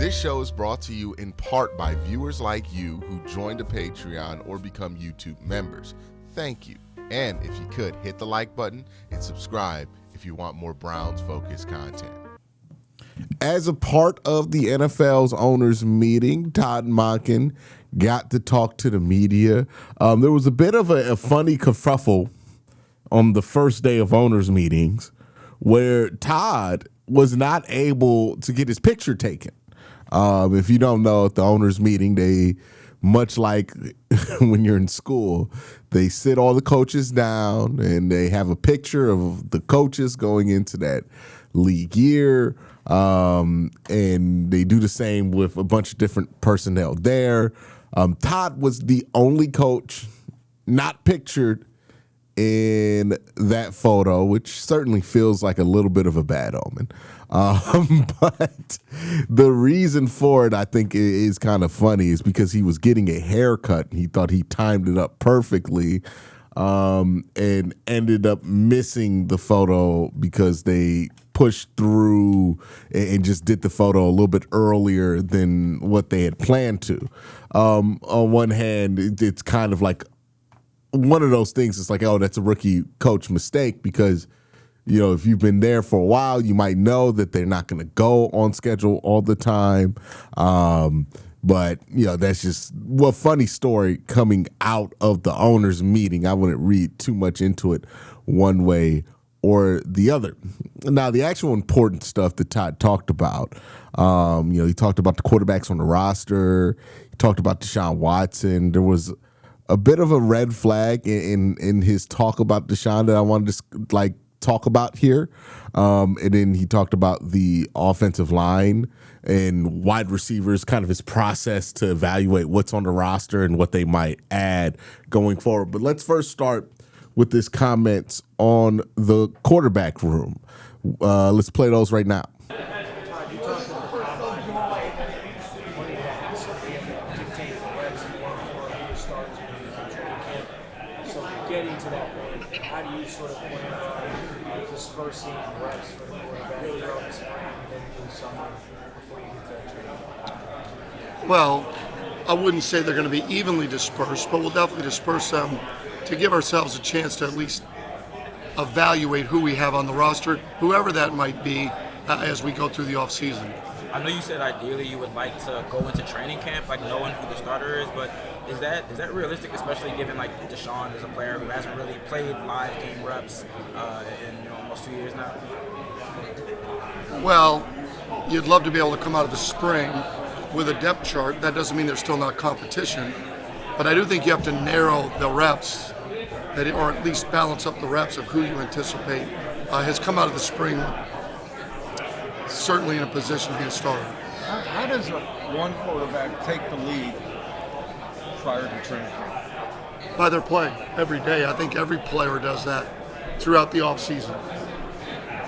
This show is brought to you in part by viewers like you who joined a Patreon or become YouTube members. Thank you. And if you could, hit the like button and subscribe if you want more Browns-focused content. As a part of the NFL's owners meeting, Todd Monken got to talk to the media. There was a bit of a funny kerfuffle on the first day of owners meetings where Todd was not able to get his picture taken. If you don't know, at the owners meeting, they, much like when you're in school, they sit all the coaches down and they have a picture of the coaches going into that league year. And they do the same with a bunch of different personnel there. Todd was the only coach not pictured in that photo, which certainly feels like a little bit of a bad omen. But the reason for it, I think, is kind of funny is because he was getting a haircut and he thought he timed it up perfectly, and ended up missing the photo because they pushed through and just did the photo a little bit earlier than what they had planned to. On one hand, it's kind of like one of those things. It's like, oh, that's a rookie coach mistake because, you know, if you've been there for a while, you might know that they're not going to go on schedule all the time. But, you know, that's just a funny story coming out of the owners meeting. I wouldn't read too much into it one way or the other. Now, the actual important stuff that Todd talked about, he talked about the quarterbacks on the roster. He talked about Deshaun Watson. There was a bit of a red flag in his talk about Deshaun that I wanted to talk about here. And then he talked about the offensive line and wide receivers, kind of his process to evaluate what's on the roster and what they might add going forward. But let's first start with his comments on the quarterback room. Let's play those right now. Getting to that point, how do you sort of plan on dispersing reps for the quarterback throughout the spring and then through the summer before you get to training? Well, I wouldn't say they're going to be evenly dispersed, but we'll definitely disperse them to give ourselves a chance to at least evaluate who we have on the roster, whoever that might be, as we go through the offseason. I know you said ideally you would like to go into training camp like knowing who the starter is, but is that realistic, especially given like Deshaun is a player who hasn't really played live game reps in almost 2 years now? Well, you'd love to be able to come out of the spring with a depth chart. That doesn't mean there's still not competition, but I do think you have to narrow the reps, or at least balance up the reps of who you anticipate has come out of the spring certainly in a position to be a starter. How does one quarterback take the lead prior to training camp? By their play every day. I think every player does that throughout the offseason.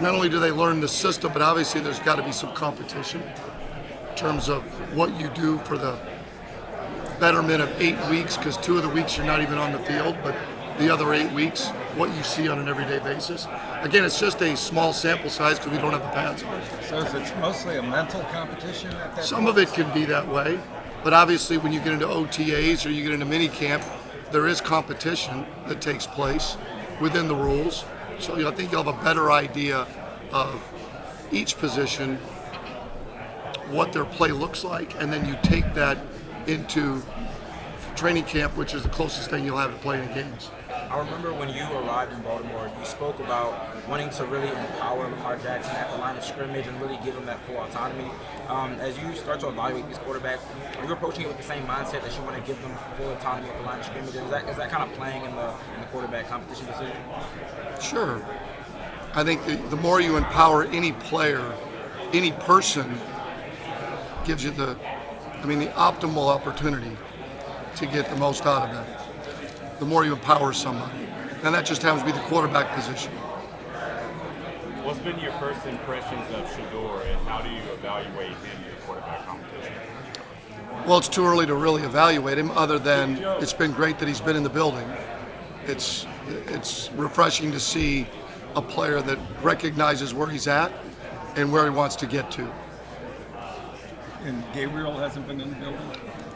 Not only do they learn the system, but obviously there's got to be some competition in terms of what you do for the betterment of 8 weeks, because 2 of the weeks you're not even on the field, but the other 8 weeks, what you see on an everyday basis. Again, it's just a small sample size because we don't have the pads. So is it mostly a mental competition at that Some point? of it can be that way, but obviously when you get into OTAs or you get into mini camp, there is competition that takes place within the rules. So I think you'll have a better idea of each position, what their play looks like, and then you take that into training camp, which is the closest thing you'll have to playing games. I remember when you arrived in Baltimore, you spoke about wanting to really empower Lamar Jackson at the line of scrimmage and really give him that full autonomy. As you start to evaluate these quarterbacks, are you approaching it with the same mindset that you want to give them full autonomy at the line of scrimmage? Is that kind of playing in the quarterback competition decision? Sure. I think the more you empower any player, any person, gives you the optimal opportunity to get the most out of them. The more you empower somebody. And that just happens to be the quarterback position. What's been your first impressions of Shador, and how do you evaluate him in the quarterback competition? Well, it's too early to really evaluate him, other than it's been great that he's been in the building. It's refreshing to see a player that recognizes where he's at and where he wants to get to. And Gabriel hasn't been in the building?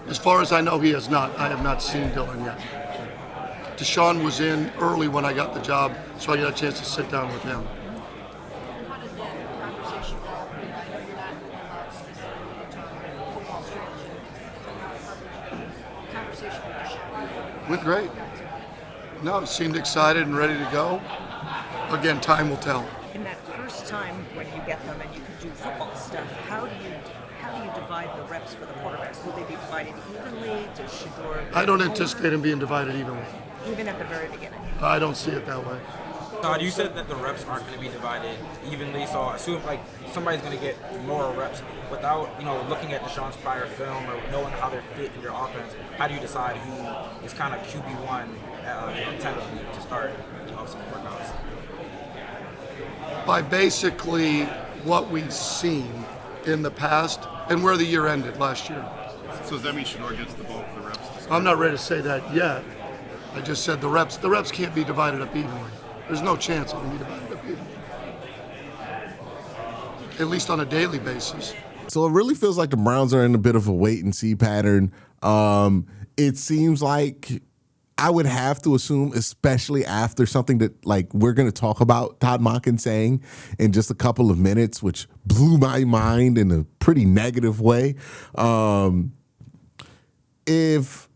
As far as I know, he has not. I have not seen Dylan yet. Deshaun was in early when I got the job, so I got a chance to sit down with him. How did that conversation go? I know you're not allowed specifically to talk about football strategy. Conversation with Deshaun. Went great. No, he seemed excited and ready to go. Again, time will tell. In that first time when you get them and you can do football stuff, how do you divide the reps for the quarterbacks? Will they be divided evenly? Does Shador? I don't anticipate him being divided evenly. Even at the very beginning. I don't see it that way. Todd, you said that the reps aren't going to be divided evenly, so I assume like somebody's going to get more reps without, looking at Deshaun's prior film or knowing how they're fit in your offense. How do you decide who is kind of QB1 tentatively to start off some workouts? By basically what we've seen in the past and where the year ended last year. So does that mean Shador gets the bulk of the reps to start? I'm not ready to say that yet. I just said the reps can't be divided up evenly. There's no chance it can be divided up evenly. At least on a daily basis. So it really feels like the Browns are in a bit of a wait and see pattern. It seems like I would have to assume, especially after something that like we're going to talk about Todd Monken saying in just a couple of minutes, which blew my mind in a pretty negative way. If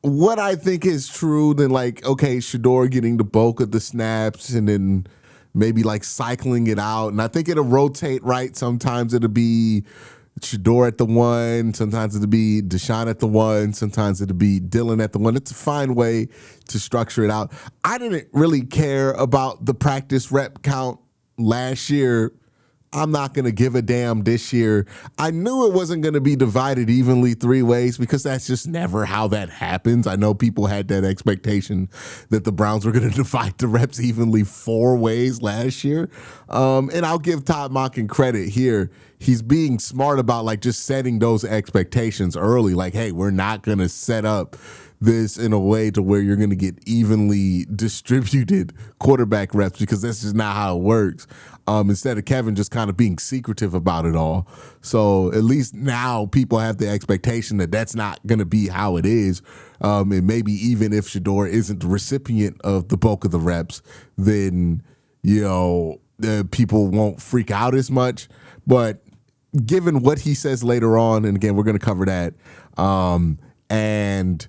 what I think is true, then like, okay, Shador getting the bulk of the snaps and then maybe like cycling it out. And I think it'll rotate, right? Sometimes it'll be Shador at the one, sometimes it'll be Deshaun at the one, sometimes it'll be Dylan at the one. It's a fine way to structure it out. I didn't really care about the practice rep count last year. I'm not going to give a damn this year. I knew it wasn't going to be divided evenly three ways because that's just never how that happens. I know people had that expectation that the Browns were going to divide the reps evenly four ways last year. And I'll give Todd Monken credit here. He's being smart about like just setting those expectations early. Like, hey, we're not going to set up this in a way to where you're going to get evenly distributed quarterback reps because that's just not how it works. Instead of Kevin just kind of being secretive about it all. So at least now people have the expectation that that's not going to be how it is. And maybe even if Shador isn't the recipient of the bulk of the reps, then, people won't freak out as much. But given what he says later on, and again, we're going to cover that, and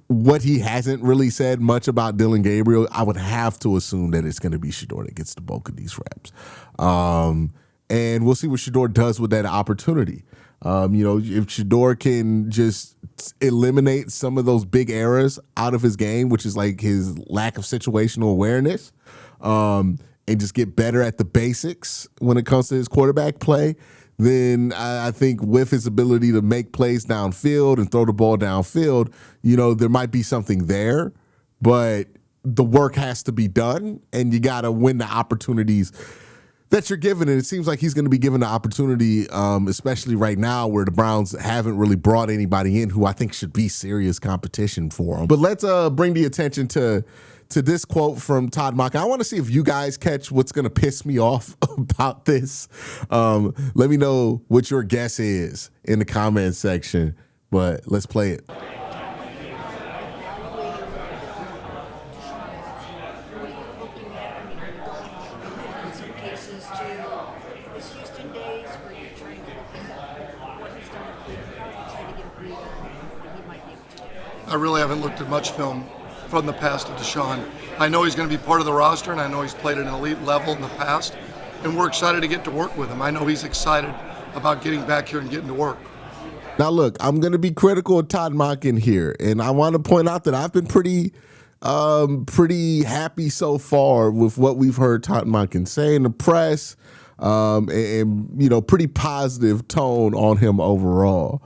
what he hasn't really said much about Dylan Gabriel, I would have to assume that it's going to be Shador that gets the bulk of these reps. And we'll see what Shador does with that opportunity. If Shador can just eliminate some of those big errors out of his game, which is like his lack of situational awareness, and just get better at the basics when it comes to his quarterback play, then I think with his ability to make plays downfield and throw the ball downfield, there might be something there, but the work has to be done, and you got to win the opportunities that you're given. And it seems like he's going to be given the opportunity, especially right now where the Browns haven't really brought anybody in who I think should be serious competition for him. But let's bring the attention to this quote from Todd Monken. I want to see if you guys catch what's going to piss me off about this. Let me know what your guess is in the comments section, but let's play it. In some cases, to his Houston days where you're trying to look at what he's done at Cleveland, how are you trying to get a read on what he might be able to do? I really haven't looked at much film from the past of Deshaun. I know he's going to be part of the roster, and I know he's played at an elite level in the past, and we're excited to get to work with him. I know he's excited about getting back here and getting to work. Now, look, I'm going to be critical of Todd Monken here, and I want to point out that I've been pretty happy so far with what we've heard Todd Monken say in the press, and pretty positive tone on him overall.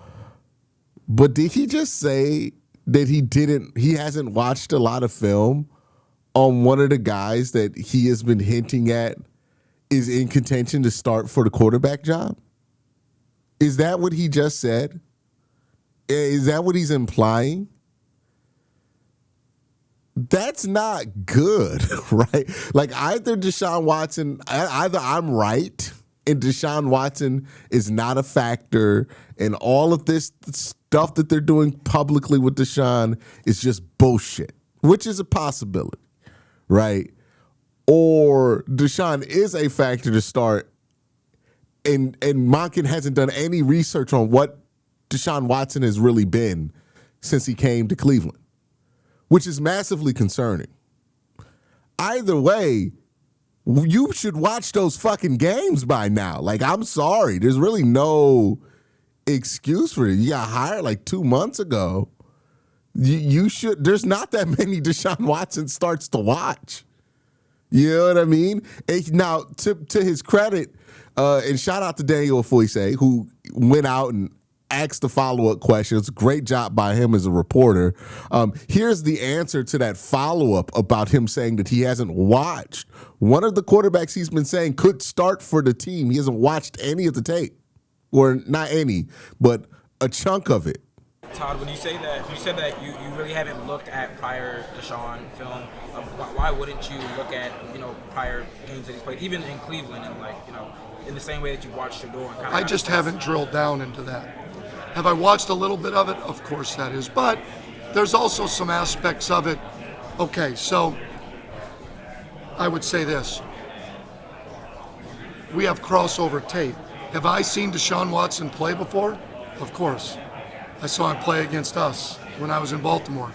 But did he just say that he hasn't watched a lot of film on one of the guys that he has been hinting at is in contention to start for the quarterback job? Is that what he just said? Is that what he's implying? That's not good, right? Like either Deshaun Watson, either I'm right and Deshaun Watson is not a factor, and all of this stuff that they're doing publicly with Deshaun is just bullshit, which is a possibility, right? Or Deshaun is a factor to start, and Monken hasn't done any research on what Deshaun Watson has really been since he came to Cleveland, which is massively concerning. Either way, you should watch those fucking games by now. Like, I'm sorry. There's really no excuse for it. You got hired like 2 months ago. You should. There's not that many Deshaun Watson starts to watch. You know what I mean? Now, to his credit, and shout out to Daniel Foyce, who went out and asked the follow-up questions. Great job by him as a reporter. Here's the answer to that follow-up about him saying that he hasn't watched. One of the quarterbacks he's been saying could start for the team. He hasn't watched any of the tape. Or not any, but a chunk of it. Todd, when you say that, you said that you really haven't looked at prior Deshaun film. Why wouldn't you look at prior games that he's played, even in Cleveland, and in the same way that you watched Shador? I just haven't drilled down into that. Have I watched a little bit of it? Of course that is, but there's also some aspects of it. Okay, so I would say this: we have crossover tape. Have I seen Deshaun Watson play before? Of course. I saw him play against us when I was in Baltimore.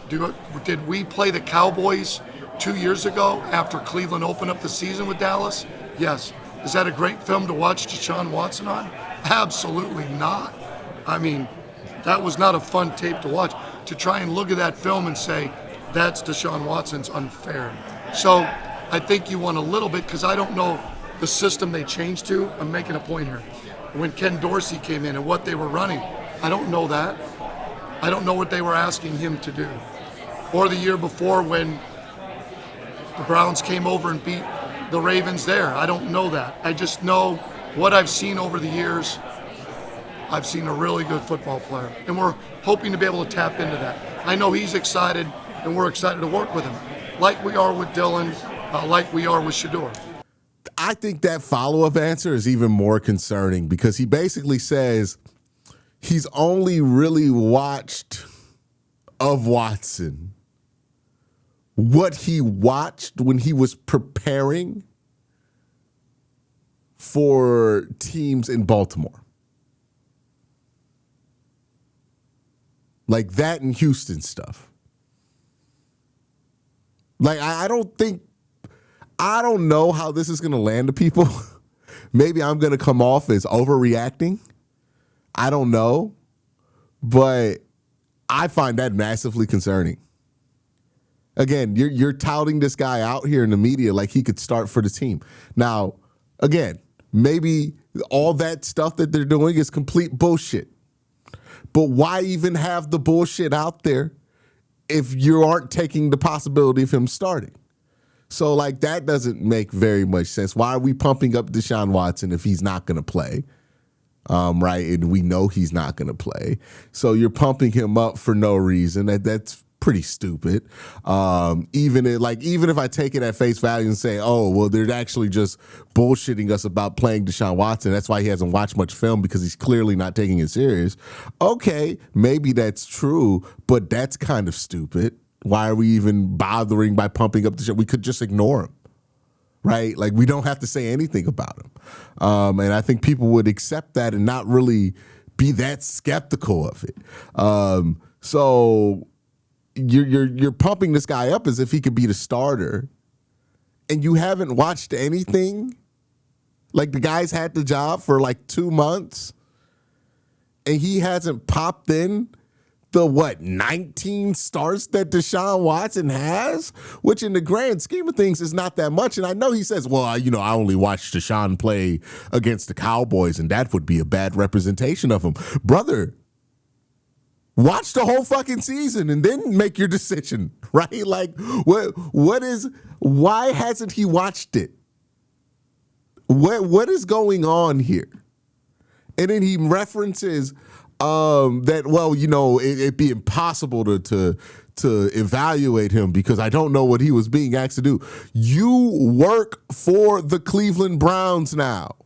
Did we play the Cowboys 2 years ago after Cleveland opened up the season with Dallas? Yes. Is that a great film to watch Deshaun Watson on? Absolutely not. I mean, that was not a fun tape to watch. To try and look at that film and say, that's Deshaun Watson's unfair. So I think you want a little bit, because I don't know the system they changed to. I'm making a point here. When Ken Dorsey came in and what they were running, I don't know that. I don't know what they were asking him to do. Or the year before when the Browns came over and beat the Ravens there. I don't know that. I just know what I've seen over the years. I've seen a really good football player. And we're hoping to be able to tap into that. I know he's excited, and we're excited to work with him, like we are with Dylan, like we are with Shador. I think that follow-up answer is even more concerning, because he basically says he's only really watched of Watson what he watched when he was preparing for teams in Baltimore. Like that and Houston stuff. Like, I don't know how this is going to land to people. Maybe I'm going to come off as overreacting. I don't know. But I find that massively concerning. Again, you're touting this guy out here in the media like he could start for the team. Now, again, maybe all that stuff that they're doing is complete bullshit. But why even have the bullshit out there if you aren't taking the possibility of him starting? So, like, that doesn't make very much sense. Why are we pumping up Deshaun Watson if he's not going to play? Right? And we know he's not going to play. So you're pumping him up for no reason. That's pretty stupid. Even if I take it at face value and say, oh, well, they're actually just bullshitting us about playing Deshaun Watson. That's why he hasn't watched much film, because he's clearly not taking it serious. Okay, maybe that's true, but that's kind of stupid. Why are we even bothering by pumping up the show? We could just ignore him, right? Like, we don't have to say anything about him. And I think people would accept that and not really be that skeptical of it. So you're pumping this guy up as if he could be the starter, and you haven't watched anything. Like, the guy's had the job for like 2 months, and he hasn't popped in the 19 starts that Deshaun Watson has, which in the grand scheme of things is not that much. And I know he says, well, I only watched Deshaun play against the Cowboys, and that would be a bad representation of him. Brother, watch the whole fucking season and then make your decision, right? Like, why hasn't he watched it? What is going on here? And then he references that, well, it'd be impossible to evaluate him because I don't know what he was being asked to do. You work for the Cleveland Browns now.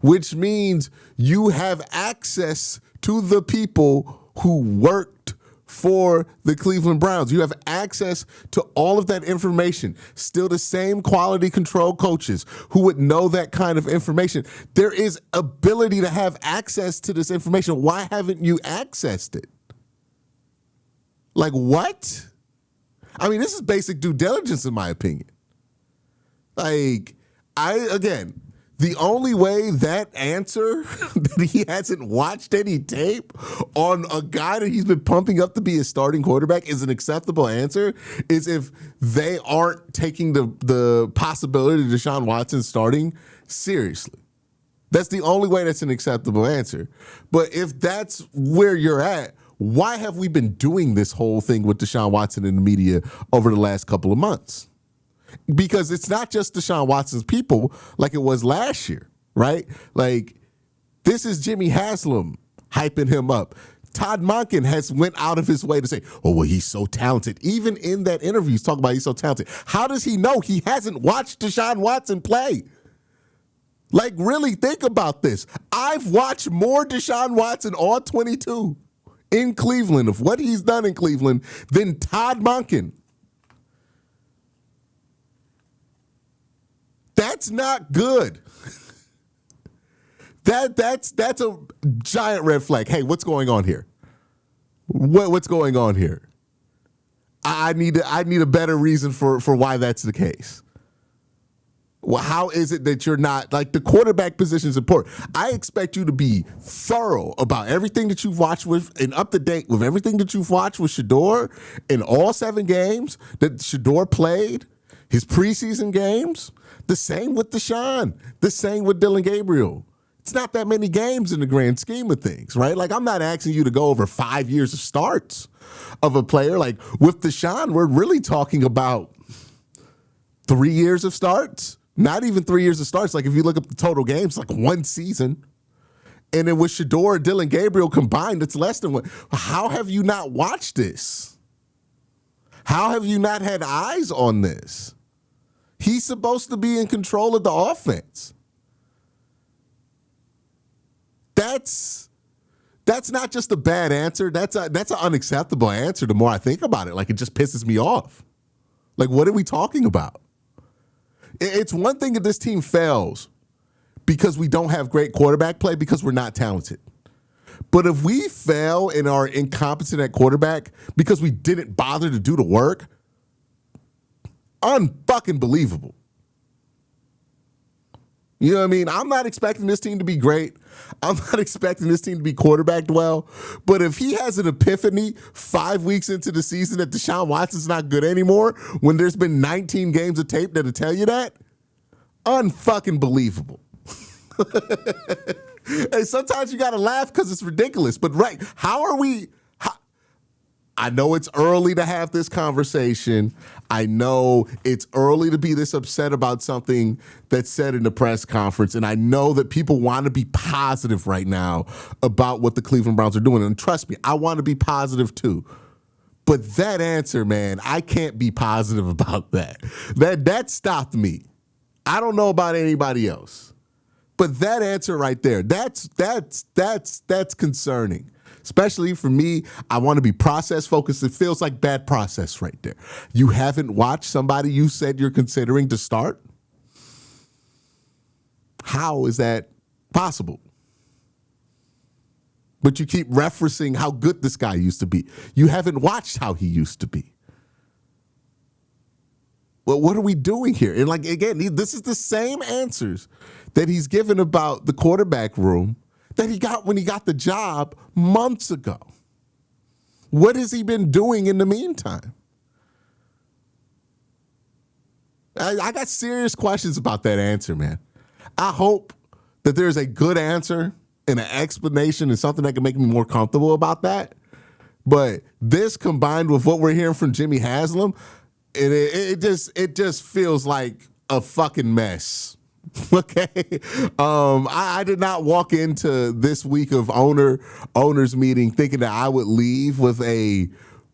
which means you have access to the people who worked for the Cleveland Browns. You have access to all of that information. Still the same quality control coaches who would know that kind of information. There is ability to have access to this information. Why haven't you accessed it? Like, what? I mean, this is basic due diligence, in my opinion. Like, the only way that answer that he hasn't watched any tape on a guy that he's been pumping up to be a starting quarterback is an acceptable answer is if they aren't taking the possibility of Deshaun Watson starting seriously. That's the only way that's an acceptable answer. But if that's where you're at, why have we been doing this whole thing with Deshaun Watson in the media over the last couple of months? Because it's not just Deshaun Watson's people like it was last year, right? Like, this is Jimmy Haslam hyping him up. Todd Monken has went out of his way to say, oh, well, he's so talented. Even in that interview, he's talking about he's so talented. How does he know? He hasn't watched Deshaun Watson play. Like, really think about this. I've watched more Deshaun Watson all 22 in Cleveland of what he's done in Cleveland than Todd Monken. That's not good. That's a giant red flag. Hey, what's going on here? What's going on here? I need a better reason for why that's the case. Well, how is it that you're not, like, the quarterback position is important? I expect you to be thorough about everything that you've watched with and up to date with everything that you've watched with Shedeur in all 7 games that Shedeur played, his preseason games. The same with Deshaun. The same with Dylan Gabriel. It's not that many games in the grand scheme of things, right? Like, I'm not asking you to go over 5 years of starts of a player. Like, with Deshaun, we're really talking about 3 years of starts. Not even 3 years of starts. Like, if you look up the total games, like 1 season. And then with Shedeur and Dylan Gabriel combined, it's less than 1. How have you not watched this? How have you not had eyes on this? He's supposed to be in control of the offense. That's not just a bad answer. That's an unacceptable answer the more I think about it. Like, it just pisses me off. Like, what are we talking about? It's one thing if this team fails because we don't have great quarterback play because we're not talented. But if we fail and are incompetent at quarterback because we didn't bother to do the work, unfucking believable. You know what I mean? I'm not expecting this team to be great. I'm not expecting this team to be quarterbacked well. But if he has an epiphany 5 weeks into the season that Deshaun Watson's not good anymore, when there's been 19 games of tape that'll tell you that, unfucking believable. Hey, sometimes you got to laugh because it's ridiculous. But, right, I know it's early to have this conversation. I know it's early to be this upset about something that's said in the press conference. And I know that people want to be positive right now about what the Cleveland Browns are doing. And trust me, I want to be positive too. But that answer, man, I can't be positive about that. That stopped me. I don't know about anybody else. But that answer right there, that's concerning. Especially for me, I want to be process focused. It feels like bad process right there. You haven't watched somebody you said you're considering to start? How is that possible? But you keep referencing how good this guy used to be. You haven't watched how he used to be. Well, what are we doing here? And, like, again, this is the same answers that he's given about the quarterback room that he got when he got the job months ago. What has he been doing in the meantime? I got serious questions about that answer, man. I hope that there's a good answer and an explanation and something that can make me more comfortable about that. But this combined with what we're hearing from Jimmy Haslam, it just feels like a fucking mess. Okay. I did not walk into this week of owners meeting thinking that I would leave with a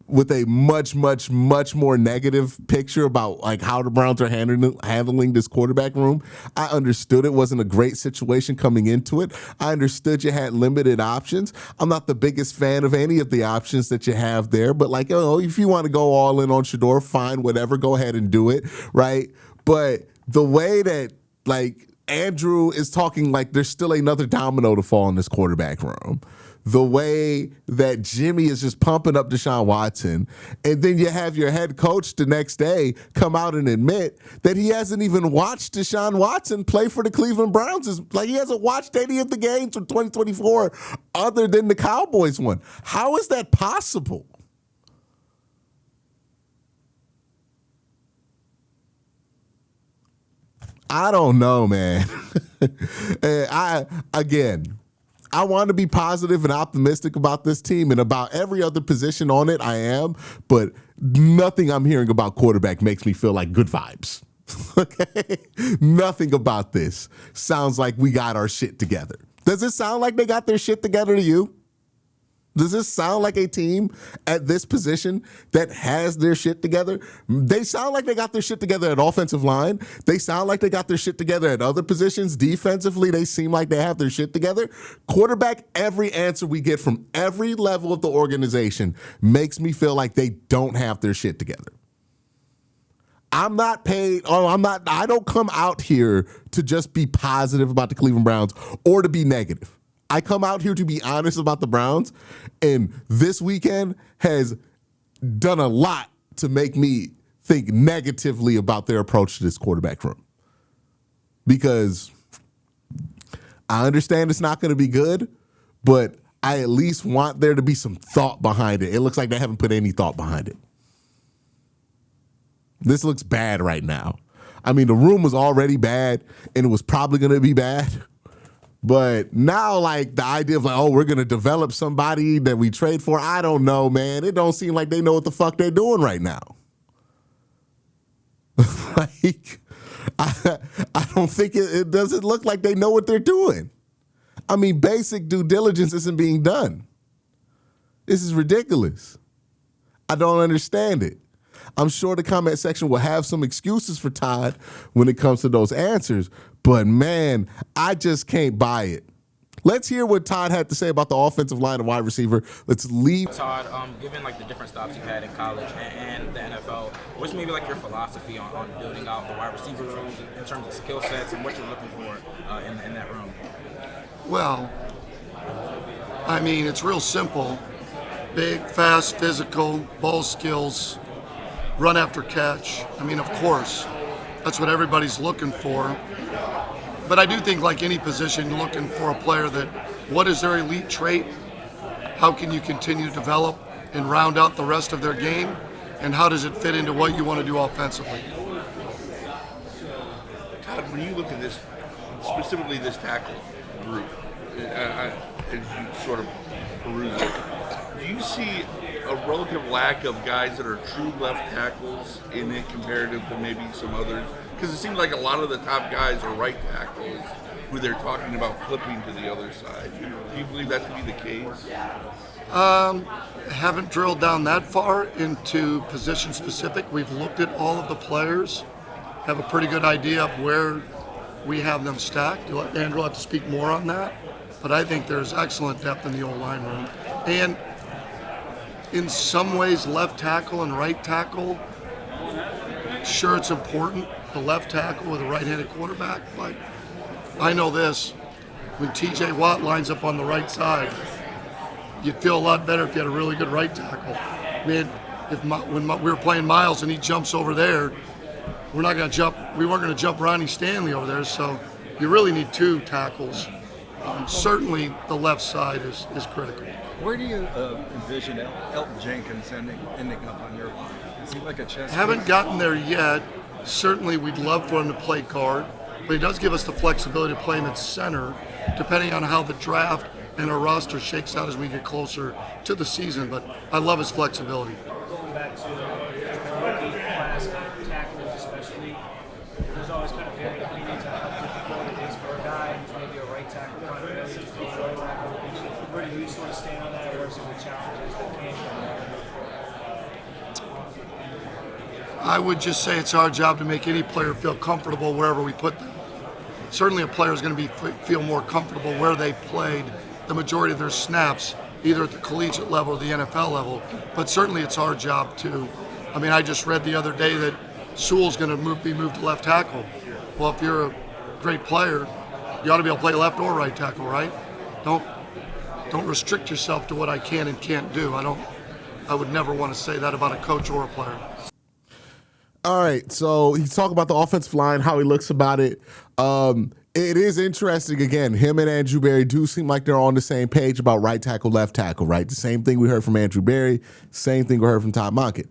with a much, much, much more negative picture about like how the Browns are handling this quarterback room. I understood it wasn't a great situation coming into it. I understood you had limited options. I'm not the biggest fan of any of the options that you have there, but like, if you want to go all in on Shador, fine, whatever, go ahead and do it, right? But the way that like Andrew is talking like there's still another domino to fall in this quarterback room. The way that Jimmy is just pumping up Deshaun Watson, and then you have your head coach the next day come out and admit that he hasn't even watched Deshaun Watson play for the Cleveland Browns. It's like he hasn't watched any of the games from 2024 other than the Cowboys one. How is that possible? I don't know, man. I want to be positive and optimistic about this team, and about every other position on it, I am. But nothing I'm hearing about quarterback makes me feel like good vibes. Okay? Nothing about this sounds like we got our shit together. Does it sound like they got their shit together to you? Does this sound like a team at this position that has their shit together? They sound like they got their shit together at offensive line. They sound like they got their shit together at other positions. Defensively, they seem like they have their shit together. Quarterback, every answer we get from every level of the organization makes me feel like they don't have their shit together. I don't come out here to just be positive about the Cleveland Browns or to be negative. I come out here to be honest about the Browns, and this weekend has done a lot to make me think negatively about their approach to this quarterback room. Because I understand it's not going to be good, but I at least want there to be some thought behind it. It looks like they haven't put any thought behind it. This looks bad right now. I mean, the room was already bad, and it was probably going to be bad. But now, like, the idea of, like, we're going to develop somebody that we trade for, I don't know, man. It don't seem like they know what the fuck they're doing right now. Like, I don't think it doesn't look like they know what they're doing. I mean, basic due diligence isn't being done. This is ridiculous. I don't understand it. I'm sure the comment section will have some excuses for Todd when it comes to those answers, but man, I just can't buy it. Let's hear what Todd had to say about the offensive line and wide receiver. Let's leave. Todd, given like the different stops you've had in college and the NFL, what's maybe like your philosophy on building out the wide receiver rooms in terms of skill sets and what you're looking for in that room? Well, I mean, it's real simple. Big, fast, physical, ball skills, run after catch. I mean, of course, that's what everybody's looking for. But I do think, like any position, you're looking for a player that, what is their elite trait? How can you continue to develop and round out the rest of their game? And how does it fit into what you want to do offensively? Todd, when you look at this, specifically this tackle group, as you sort of peruse it, do you see a relative lack of guys that are true left tackles in it comparative to maybe some others? Because it seems like a lot of the top guys are right tackles who they're talking about flipping to the other side. Do you believe that to be the case? Haven't drilled down that far into position specific. We've looked at all of the players, have a pretty good idea of where we have them stacked. Andrew will have to speak more on that. But I think there's excellent depth in the O-line room. And in some ways, left tackle and right tackle, sure, it's important, the left tackle with a right-handed quarterback, but I know this, when TJ Watt lines up on the right side, you'd feel a lot better if you had a really good right tackle. I mean, when we were playing Miles and he jumps over there, we weren't going to jump Ronnie Stanley over there, so you really need two tackles. Certainly the left side is critical. Where do you envision Elton Jenkins ending up on your line? Is he like a chess Haven't piece? gotten there yet. Certainly we'd love for him to play guard, but he does give us the flexibility to play him at center, depending on how the draft and our roster shakes out as we get closer to the season. But I love his flexibility. Going back to the rookie class, tackles especially, there's always kind of varying opinions on how difficult it is for a guy who's maybe a right tackle primarily to be a right tackle. Where do you sort of stand on that versus the challenges that came from that? I would just say it's our job to make any player feel comfortable wherever we put them. Certainly a player is going to feel more comfortable where they played the majority of their snaps, either at the collegiate level or the NFL level, but certainly it's our job to, I mean, I just read the other day that Sewell's going to be moved to left tackle. Well, if you're a great player, you ought to be able to play left or right tackle, right? Don't restrict yourself to what I can and can't do. I would never want to say that about a coach or a player. All right, so he's talking about the offensive line, how he looks about it. It is interesting, again, him and Andrew Berry do seem like they're on the same page about right tackle, left tackle, right? The same thing we heard from Andrew Berry, same thing we heard from Todd Monken.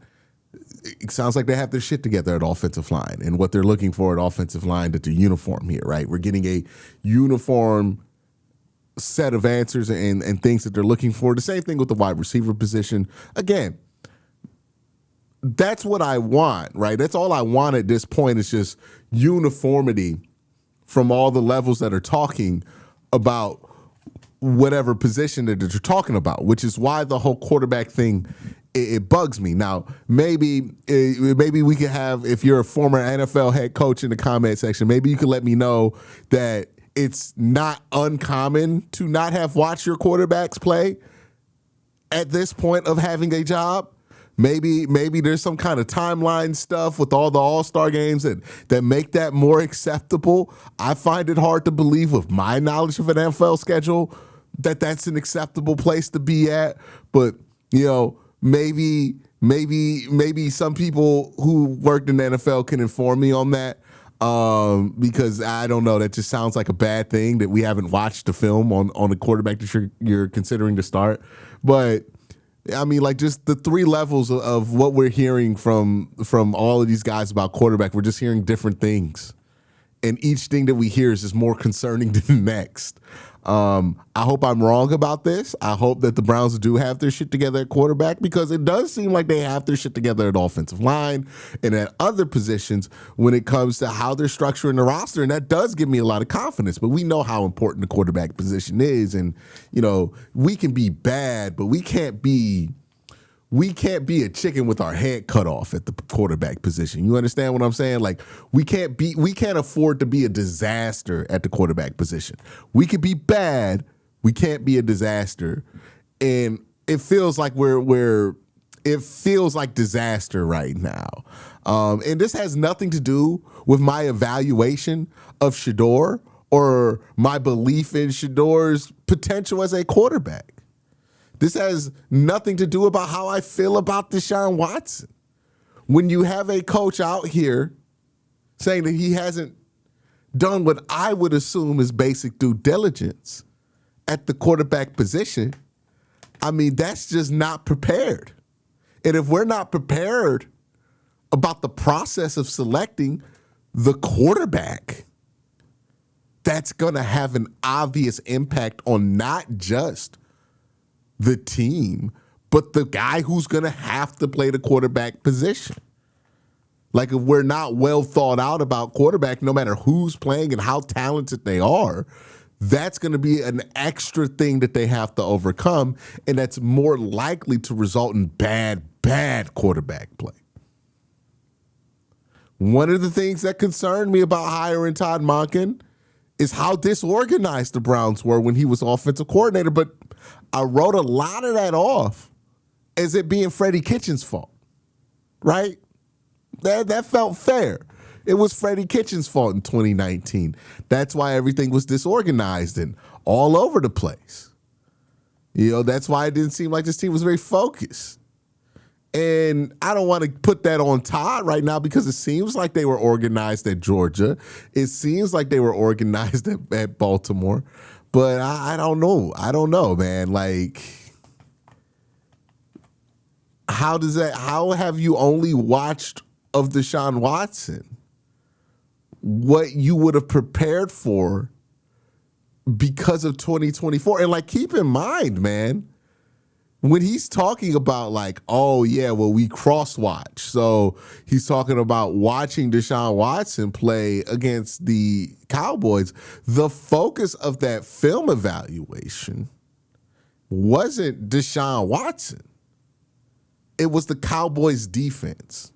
It sounds like they have their shit together at offensive line and what they're looking for at offensive line, that they're uniform here, right? We're getting a uniform set of answers and things that they're looking for. The same thing with the wide receiver position. Again, that's what I want, right? That's all I want at this point, is just uniformity from all the levels that are talking about whatever position that they're talking about, which is why the whole quarterback thing, it bugs me. Now, maybe we could have, if you're a former NFL head coach in the comment section, maybe you could let me know that it's not uncommon to not have watched your quarterbacks play at this point of having a job. Maybe there's some kind of timeline stuff with all the All-Star games that make that more acceptable. I find it hard to believe, with my knowledge of an NFL schedule, that that's an acceptable place to be at. But, you know, maybe some people who worked in the NFL can inform me on that, because I don't know. That just sounds like a bad thing that we haven't watched the film on the quarterback that you're considering to start. But I mean, like, just the three levels of what we're hearing from all of these guys about quarterback, we're just hearing different things. And each thing that we hear is just more concerning than the next. I hope I'm wrong about this. I hope that the Browns do have their shit together at quarterback, because it does seem like they have their shit together at offensive line and at other positions when it comes to how they're structuring the roster. And that does give me a lot of confidence. But we know how important the quarterback position is. And, you know, we can be bad, but we can't be a chicken with our head cut off at the quarterback position. You understand what I'm saying? Like, we can't afford to be a disaster at the quarterback position. We could be bad, we can't be a disaster. And it feels like it feels like disaster right now. And this has nothing to do with my evaluation of Shedeur or my belief in Shedor's potential as a quarterback. This has nothing to do about how I feel about Deshaun Watson. When you have a coach out here saying that he hasn't done what I would assume is basic due diligence at the quarterback position, I mean, that's just not prepared. And if we're not prepared about the process of selecting the quarterback, that's going to have an obvious impact on not just the team, but the guy who's going to have to play the quarterback position. Like, if we're not well thought out about quarterback, no matter who's playing and how talented they are, that's going to be an extra thing that they have to overcome, and that's more likely to result in bad quarterback play. One of the things that concerned me about hiring Todd Monken is how disorganized the Browns were when he was offensive coordinator, but I wrote a lot of that off as it being Freddie Kitchens' fault, right? That felt fair. It was Freddie Kitchens' fault in 2019. That's why everything was disorganized and all over the place. You know, that's why it didn't seem like this team was very focused. And I don't want to put that on Todd right now, because it seems like they were organized at Georgia. It seems like they were organized at Baltimore. But I don't know. I don't know, man. Like, how have you only watched of Deshaun Watson what you would have prepared for because of 2024? And, like, keep in mind, man, when he's talking about, like, oh, yeah, well, we cross-watch. So he's talking about watching Deshaun Watson play against the Cowboys. The focus of that film evaluation wasn't Deshaun Watson. It was the Cowboys' defense.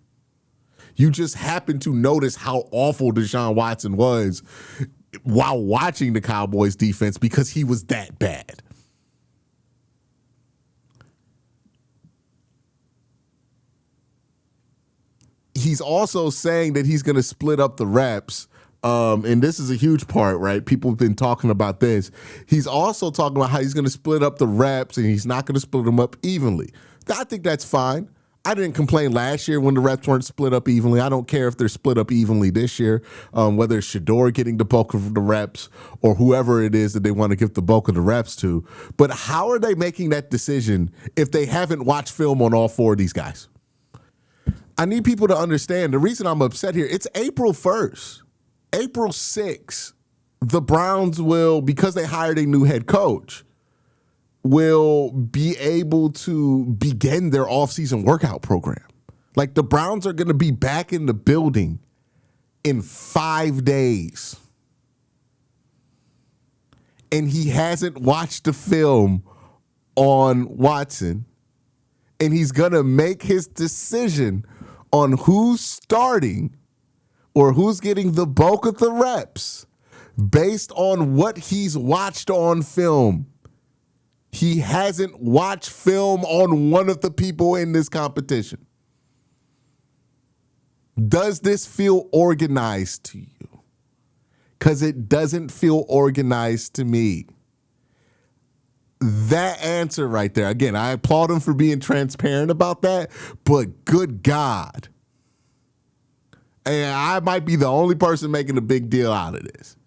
You just happened to notice how awful Deshaun Watson was while watching the Cowboys defense because he was that bad. He's also saying that he's going to split up the reps. And this is a huge part, right? People have been talking about this. He's also talking about how he's going to split up the reps and he's not going to split them up evenly. I think that's fine. I didn't complain last year when the reps weren't split up evenly. I don't care if they're split up evenly this year, whether it's Shador getting the bulk of the reps or whoever it is that they want to give the bulk of the reps to. But how are they making that decision if they haven't watched film on all four of these guys? I need people to understand the reason I'm upset here. It's April 1st. April 6th, the Browns will, because they hired a new head coach, will be able to begin their offseason workout program. Like, the Browns are going to be back in the building in 5 days. And he hasn't watched the film on Watson. And he's going to make his decision on who's starting or who's getting the bulk of the reps based on what he's watched on film. He hasn't watched film on one of the people in this competition. Does this feel organized to you? Because it doesn't feel organized to me. That answer right there, again, I applaud him for being transparent about that, but good God. And I might be the only person making a big deal out of this,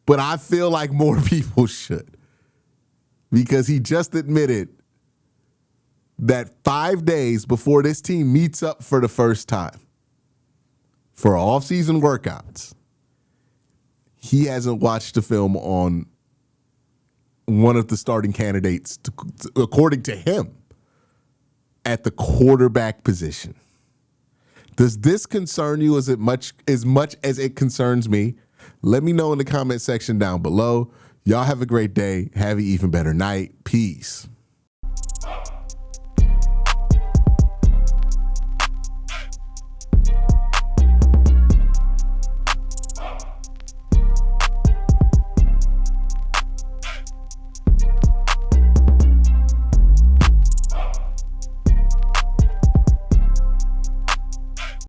but I feel like more people should, because he just admitted that 5 days before this team meets up for the first time for off-season workouts, he hasn't watched the film on one of the starting candidates, according to him, at the quarterback position. Does this concern you as much as it concerns me? Let me know in the comment section down below. Y'all have a great day. Have an even better night. Peace.